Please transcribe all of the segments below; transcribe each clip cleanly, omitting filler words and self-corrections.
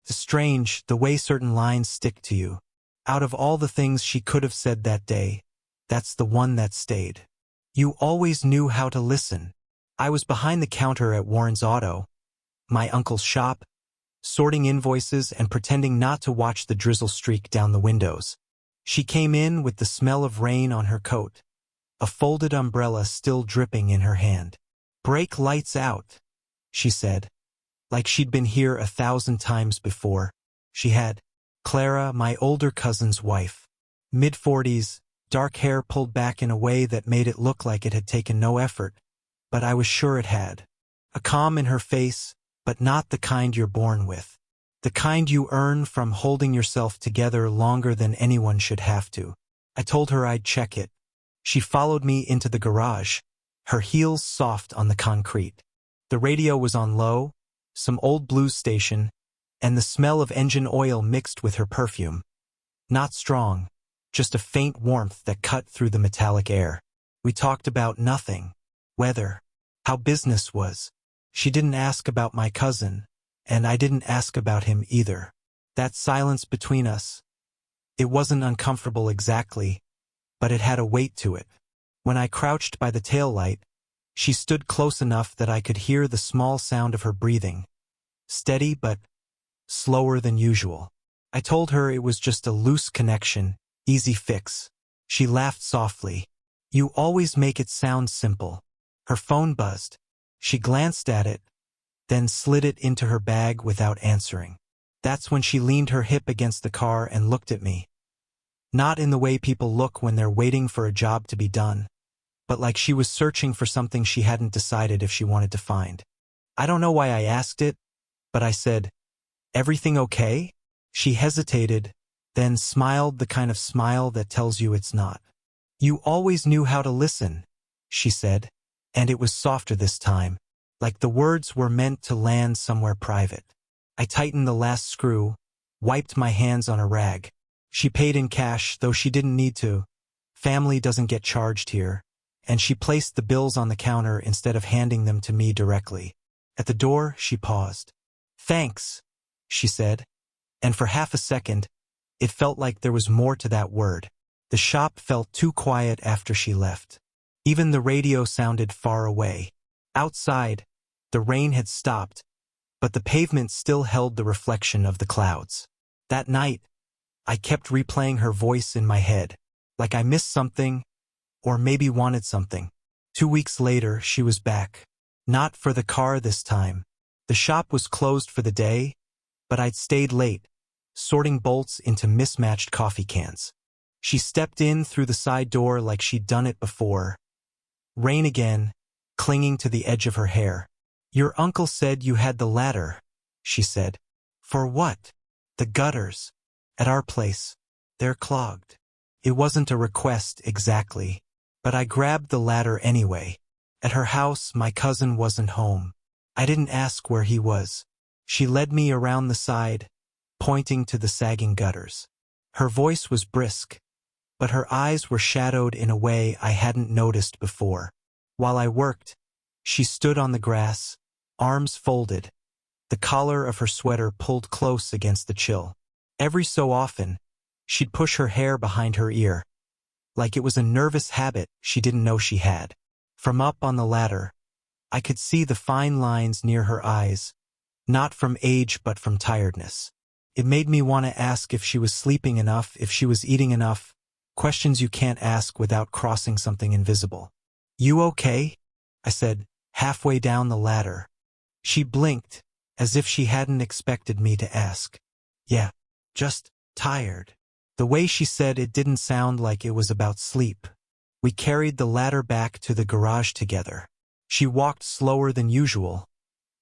It's strange, the way certain lines stick to you. Out of all the things she could have said that day, that's the one that stayed. You always knew how to listen. I was behind the counter at Warren's Auto, my uncle's shop, sorting invoices and pretending not to watch the drizzle streak down the windows. She came in with the smell of rain on her coat, a folded umbrella still dripping in her hand. "Brake lights out," she said, like she'd been here 1,000 times before. She had. Clara, my older cousin's wife. Mid-40s, dark hair pulled back in a way that made it look like it had taken no effort, but I was sure it had. A calm in her face, but not the kind you're born with. The kind you earn from holding yourself together longer than anyone should have to. I told her I'd check it. She followed me into the garage, her heels soft on the concrete. The radio was on low, some old blues station, and the smell of engine oil mixed with her perfume. Not strong, just a faint warmth that cut through the metallic air. We talked about nothing. Weather. How business was. She didn't ask about my cousin, and I didn't ask about him either. That silence between us. It wasn't uncomfortable exactly, but it had a weight to it. When I crouched by the taillight, she stood close enough that I could hear the small sound of her breathing. Steady but slower than usual. I told her it was just a loose connection, easy fix. She laughed softly. "You always make it sound simple." Her phone buzzed. She glanced at it, then slid it into her bag without answering. That's when she leaned her hip against the car and looked at me. Not in the way people look when they're waiting for a job to be done, but like she was searching for something she hadn't decided if she wanted to find. I don't know why I asked it, but I said, "Everything okay?" She hesitated, then smiled the kind of smile that tells you it's not. "You always knew how to listen," she said, and it was softer this time, like the words were meant to land somewhere private. I tightened the last screw, wiped my hands on a rag. She paid in cash, though she didn't need to. Family doesn't get charged here, and she placed the bills on the counter instead of handing them to me directly. At the door, she paused. "Thanks," she said, and for half a second, it felt like there was more to that word. The shop felt too quiet after she left. Even the radio sounded far away. Outside, the rain had stopped, but the pavement still held the reflection of the clouds. That night, I kept replaying her voice in my head, like I missed something, or maybe wanted something. 2 weeks later, she was back. Not for the car this time. The shop was closed for the day, but I'd stayed late, sorting bolts into mismatched coffee cans. She stepped in through the side door like she'd done it before. Rain again, clinging to the edge of her hair. "Your uncle said you had the ladder," she said. "For what?" "The gutters. At our place. They're clogged." It wasn't a request exactly, but I grabbed the ladder anyway. At her house, my cousin wasn't home. I didn't ask where he was. She led me around the side, pointing to the sagging gutters. Her voice was brisk, but her eyes were shadowed in a way I hadn't noticed before. While I worked, she stood on the grass, arms folded, the collar of her sweater pulled close against the chill. Every so often, she'd push her hair behind her ear, like it was a nervous habit she didn't know she had. From up on the ladder, I could see the fine lines near her eyes, not from age but from tiredness. It made me want to ask if she was sleeping enough, if she was eating enough, questions you can't ask without crossing something invisible. "You okay?" I said, halfway down the ladder. She blinked, as if she hadn't expected me to ask. "Yeah, just tired." The way she said it didn't sound like it was about sleep. We carried the ladder back to the garage together. She walked slower than usual,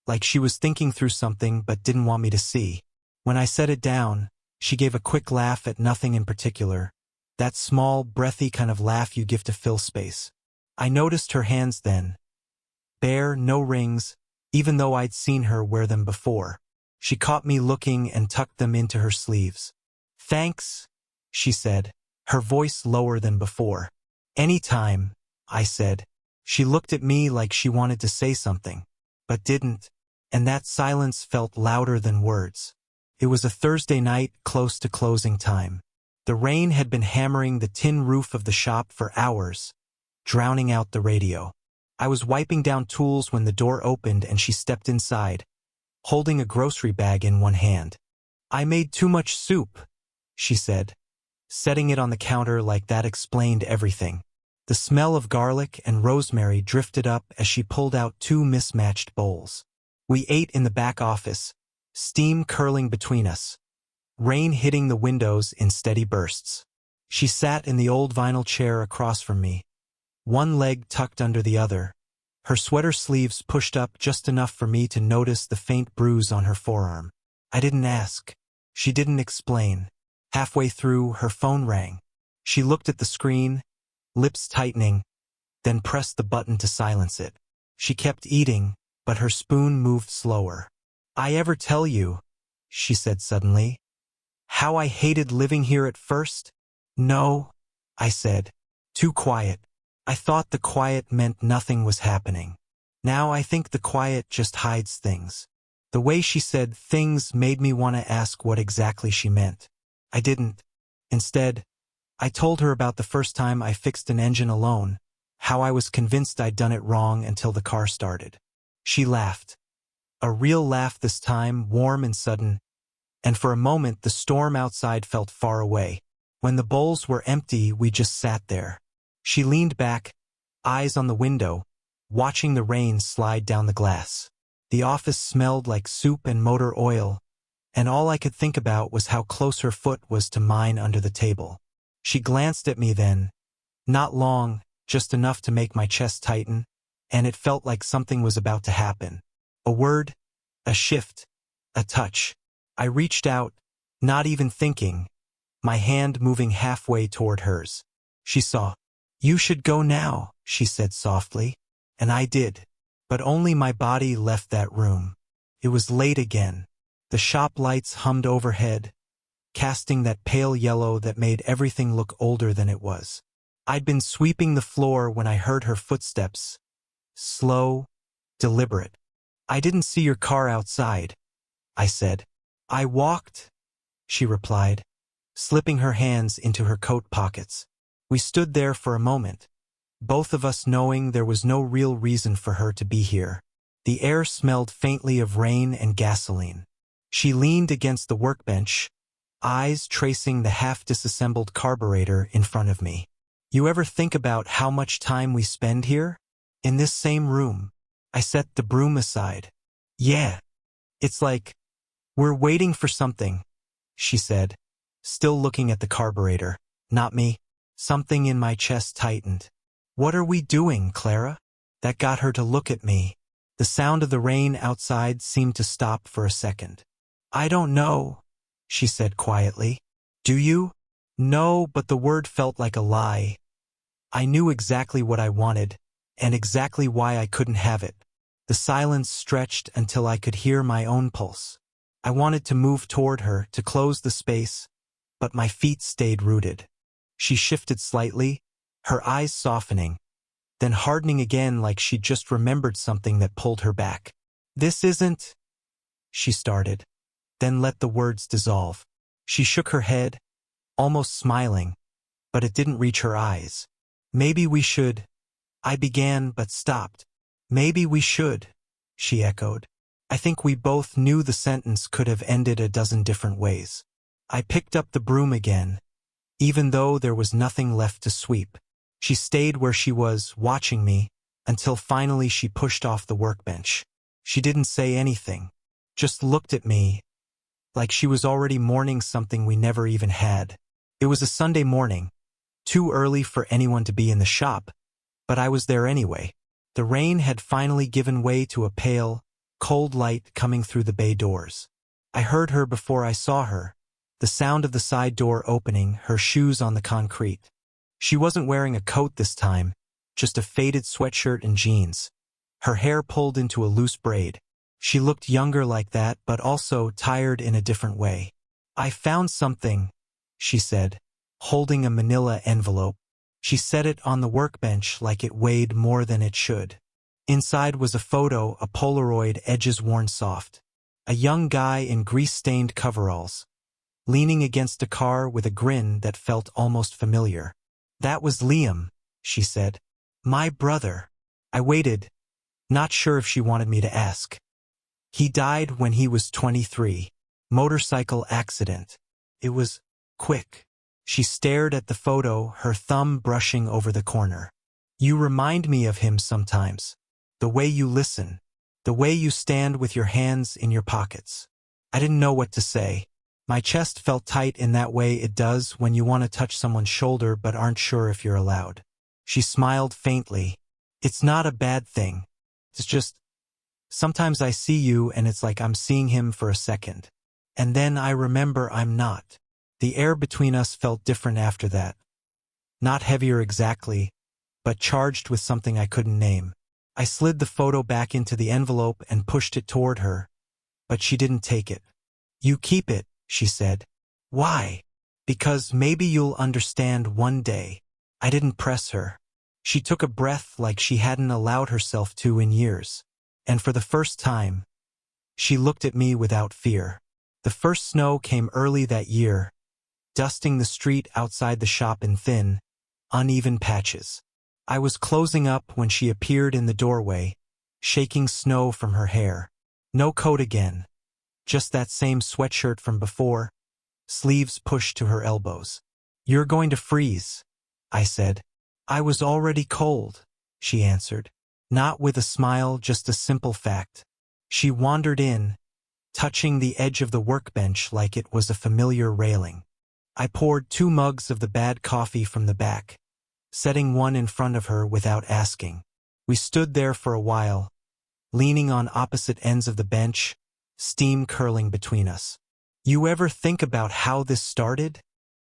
like she was thinking through something but didn't want me to see. When I set it down, she gave a quick laugh at nothing in particular, that small, breathy kind of laugh you give to fill space. I noticed her hands then. Bare, no rings, even though I'd seen her wear them before. She caught me looking and tucked them into her sleeves. "Thanks," she said, her voice lower than before. "Anytime," I said. She looked at me like she wanted to say something, but didn't, and that silence felt louder than words. It was a Thursday night close to closing time. The rain had been hammering the tin roof of the shop for hours, drowning out the radio. I was wiping down tools when the door opened and she stepped inside, holding a grocery bag in one hand. "I made too much soup," she said, setting it on the counter like that explained everything. The smell of garlic and rosemary drifted up as she pulled out two mismatched bowls. We ate in the back office, steam curling between us, rain hitting the windows in steady bursts. She sat in the old vinyl chair across from me, one leg tucked under the other, her sweater sleeves pushed up just enough for me to notice the faint bruise on her forearm. I didn't ask. She didn't explain. Halfway through, her phone rang. She looked at the screen, lips tightening, then pressed the button to silence it. She kept eating, but her spoon moved slower. "I ever tell you," she said suddenly, "how I hated living here at first?" "No," I said. Too quiet. I thought the quiet meant nothing was happening. Now I think the quiet just hides things. The way she said things made me want to ask what exactly she meant. I didn't. Instead, I told her about the first time I fixed an engine alone, how I was convinced I'd done it wrong until the car started. She laughed. A real laugh this time, warm and sudden, and for a moment the storm outside felt far away. When the bowls were empty, we just sat there. She leaned back, eyes on the window, watching the rain slide down the glass. The office smelled like soup and motor oil, and all I could think about was how close her foot was to mine under the table. She glanced at me then, not long, just enough to make my chest tighten, and it felt like something was about to happen. A word, a shift, a touch. I reached out, not even thinking, my hand moving halfway toward hers. She saw. "You should go now," she said softly, and I did, but only my body left that room. It was late again. The shop lights hummed overhead, casting that pale yellow that made everything look older than it was. I'd been sweeping the floor when I heard her footsteps, slow, deliberate. "I didn't see your car outside," I said. "I walked," she replied, slipping her hands into her coat pockets. We stood there for a moment, both of us knowing there was no real reason for her to be here. The air smelled faintly of rain and gasoline. She leaned against the workbench, eyes tracing the half-disassembled carburetor in front of me. "You ever think about how much time we spend here? In this same room?" I set the broom aside. "Yeah. It's like we're waiting for something," she said, still looking at the carburetor. "Not me." Something in my chest tightened. "What are we doing, Clara?" That got her to look at me. The sound of the rain outside seemed to stop for a second. "I don't know," she said quietly. "Do you?" "No," but the word felt like a lie. I knew exactly what I wanted, and exactly why I couldn't have it. The silence stretched until I could hear my own pulse. I wanted to move toward her, to close the space, but my feet stayed rooted. She shifted slightly, her eyes softening, then hardening again like she'd just remembered something that pulled her back. "This isn't," she started, then let the words dissolve. She shook her head, almost smiling, but it didn't reach her eyes. "Maybe we should," I began but stopped. "Maybe we should," she echoed. I think we both knew the sentence could have ended a dozen different ways. I picked up the broom again, even though there was nothing left to sweep. She stayed where she was, watching me, until finally she pushed off the workbench. She didn't say anything, just looked at me, like she was already mourning something we never even had. It was a Sunday morning, too early for anyone to be in the shop, but I was there anyway. The rain had finally given way to a pale, cold light coming through the bay doors. I heard her before I saw her, the sound of the side door opening, her shoes on the concrete. She wasn't wearing a coat this time, just a faded sweatshirt and jeans, her hair pulled into a loose braid. She looked younger like that, but also tired in a different way. "I found something," she said, holding a manila envelope. She set it on the workbench like it weighed more than it should. Inside was a photo, a Polaroid, edges worn soft. A young guy in grease-stained coveralls, leaning against a car with a grin that felt almost familiar. "That was Liam," she said. "My brother." I waited, not sure if she wanted me to ask. "He died when he was 23. Motorcycle accident." It was quick. She stared at the photo, her thumb brushing over the corner. "You remind me of him sometimes. The way you listen. The way you stand with your hands in your pockets." I didn't know what to say. My chest felt tight in that way it does when you want to touch someone's shoulder but aren't sure if you're allowed. She smiled faintly. "It's not a bad thing. It's just, sometimes I see you and it's like I'm seeing him for a second. And then I remember I'm not." The air between us felt different after that. Not heavier exactly, but charged with something I couldn't name. I slid the photo back into the envelope and pushed it toward her, but she didn't take it. "You keep it," she said. "Why?" "Because maybe you'll understand one day." I didn't press her. She took a breath like she hadn't allowed herself to in years. And for the first time, she looked at me without fear. The first snow came early that year, dusting the street outside the shop in thin, uneven patches. I was closing up when she appeared in the doorway, shaking snow from her hair. No coat again, just that same sweatshirt from before, sleeves pushed to her elbows. "You're going to freeze," I said. "I was already cold," she answered. Not with a smile, just a simple fact. She wandered in, touching the edge of the workbench like it was a familiar railing. I poured 2 mugs of the bad coffee from the back, setting one in front of her without asking. We stood there for a while, leaning on opposite ends of the bench, steam curling between us. "You ever think about how this started?"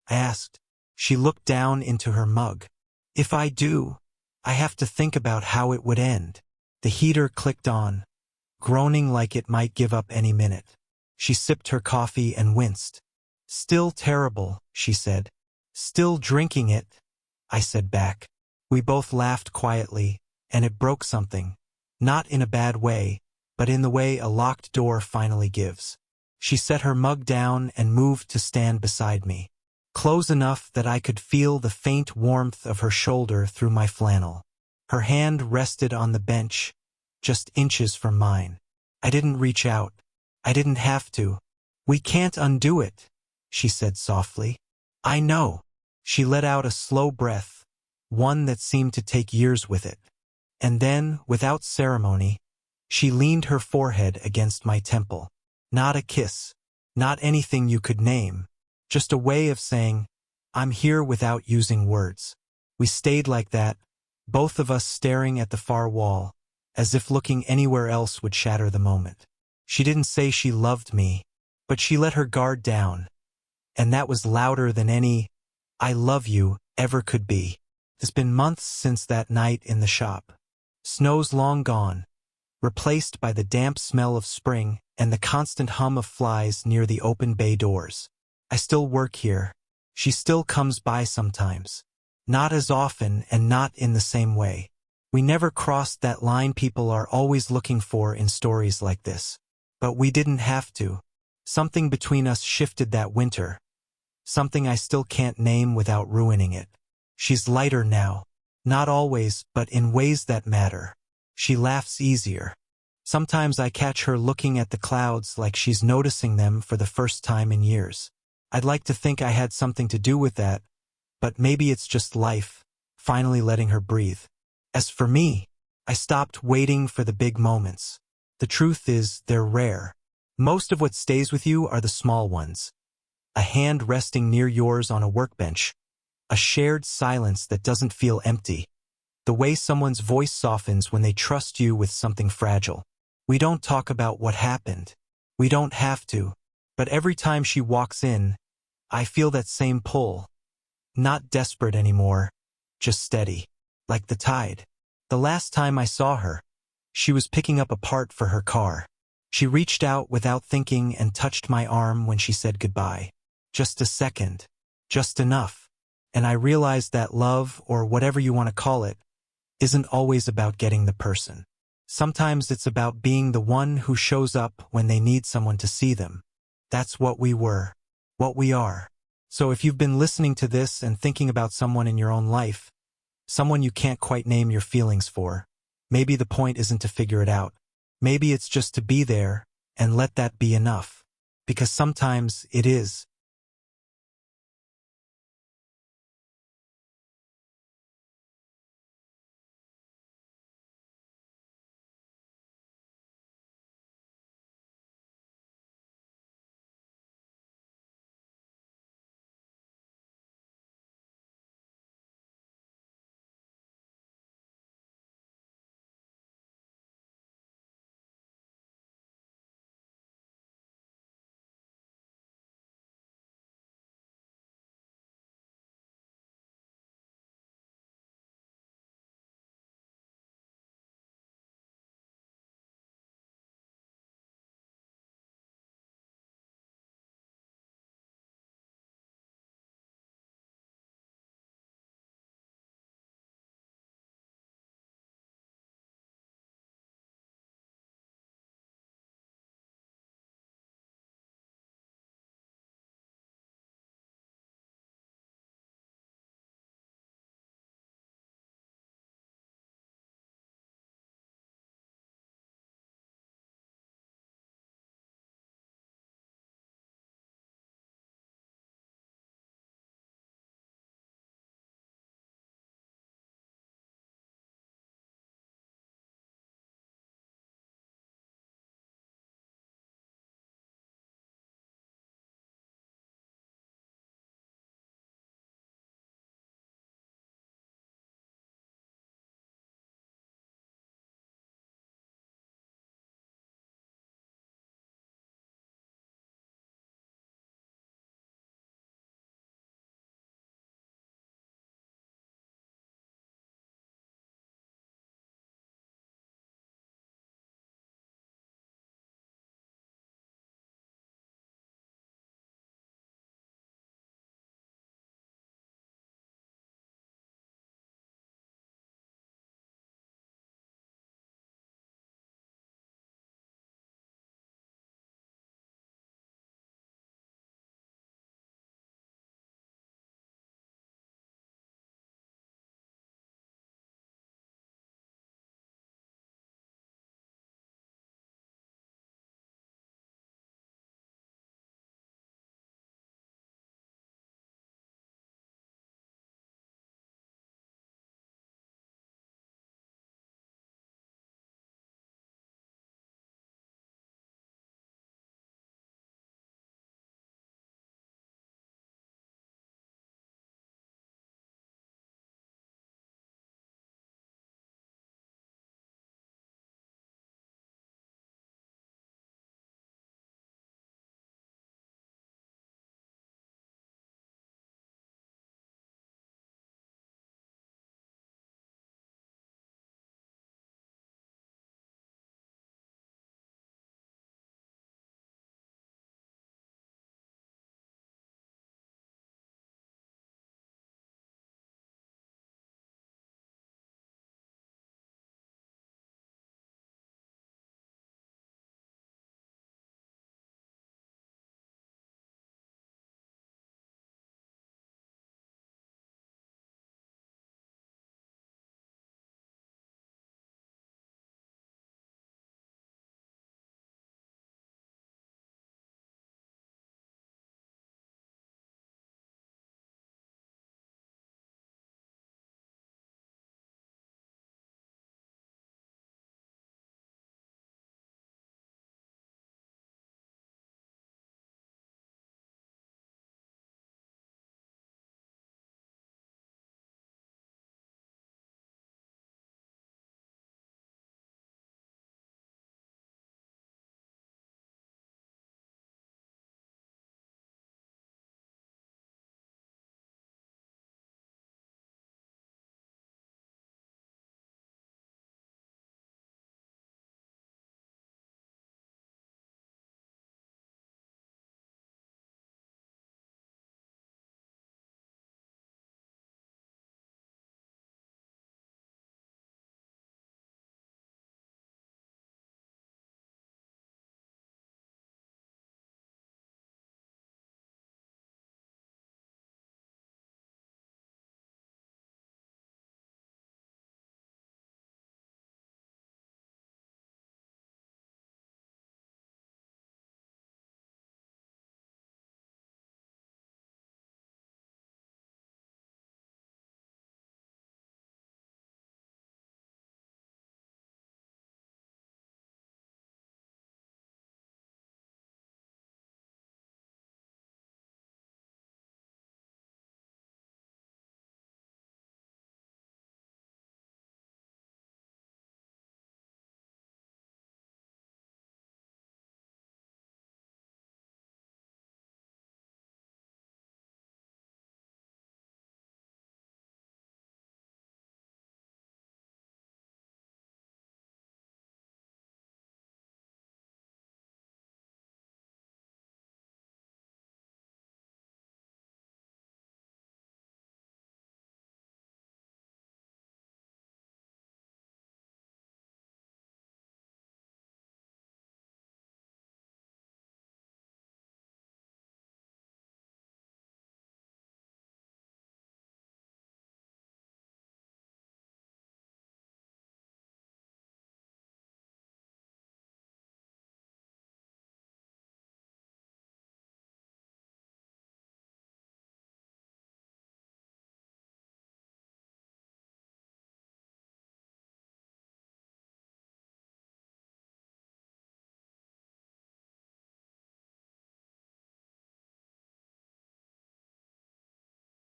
I asked. She looked down into her mug. "If I do, I have to think about how it would end." The heater clicked on, groaning like it might give up any minute. She sipped her coffee and winced. "Still terrible," she said. "Still drinking it," I said back. We both laughed quietly, and it broke something. Not in a bad way, but in the way a locked door finally gives. She set her mug down and moved to stand beside me, close enough that I could feel the faint warmth of her shoulder through my flannel. Her hand rested on the bench, just inches from mine. I didn't reach out. I didn't have to. "We can't undo it," she said softly. "I know." She let out a slow breath, one that seemed to take years with it. And then, without ceremony, she leaned her forehead against my temple. Not a kiss, not anything you could name, just a way of saying, "I'm here," without using words. We stayed like that, both of us staring at the far wall, as if looking anywhere else would shatter the moment. She didn't say she loved me, but she let her guard down, and that was louder than any "I love you" ever could be. It's been months since that night in the shop. Snow's long gone, replaced by the damp smell of spring and the constant hum of flies near the open bay doors. I still work here. She still comes by sometimes. Not as often and not in the same way. We never crossed that line people are always looking for in stories like this. But we didn't have to. Something between us shifted that winter. Something I still can't name without ruining it. She's lighter now. Not always, but in ways that matter. She laughs easier. Sometimes I catch her looking at the clouds like she's noticing them for the first time in years. I'd like to think I had something to do with that, but maybe it's just life, finally letting her breathe. As for me, I stopped waiting for the big moments. The truth is, they're rare. Most of what stays with you are the small ones. A hand resting near yours on a workbench. A shared silence that doesn't feel empty. The way someone's voice softens when they trust you with something fragile. We don't talk about what happened. We don't have to. But every time she walks in, I feel that same pull. Not desperate anymore, just steady, like the tide. The last time I saw her, she was picking up a part for her car. She reached out without thinking and touched my arm when she said goodbye. Just a second, just enough. And I realized that love, or whatever you want to call it, isn't always about getting the person. Sometimes it's about being the one who shows up when they need someone to see them. That's what we were. What we are. So if you've been listening to this and thinking about someone in your own life, someone you can't quite name your feelings for, maybe the point isn't to figure it out. Maybe it's just to be there and let that be enough. Because sometimes it is.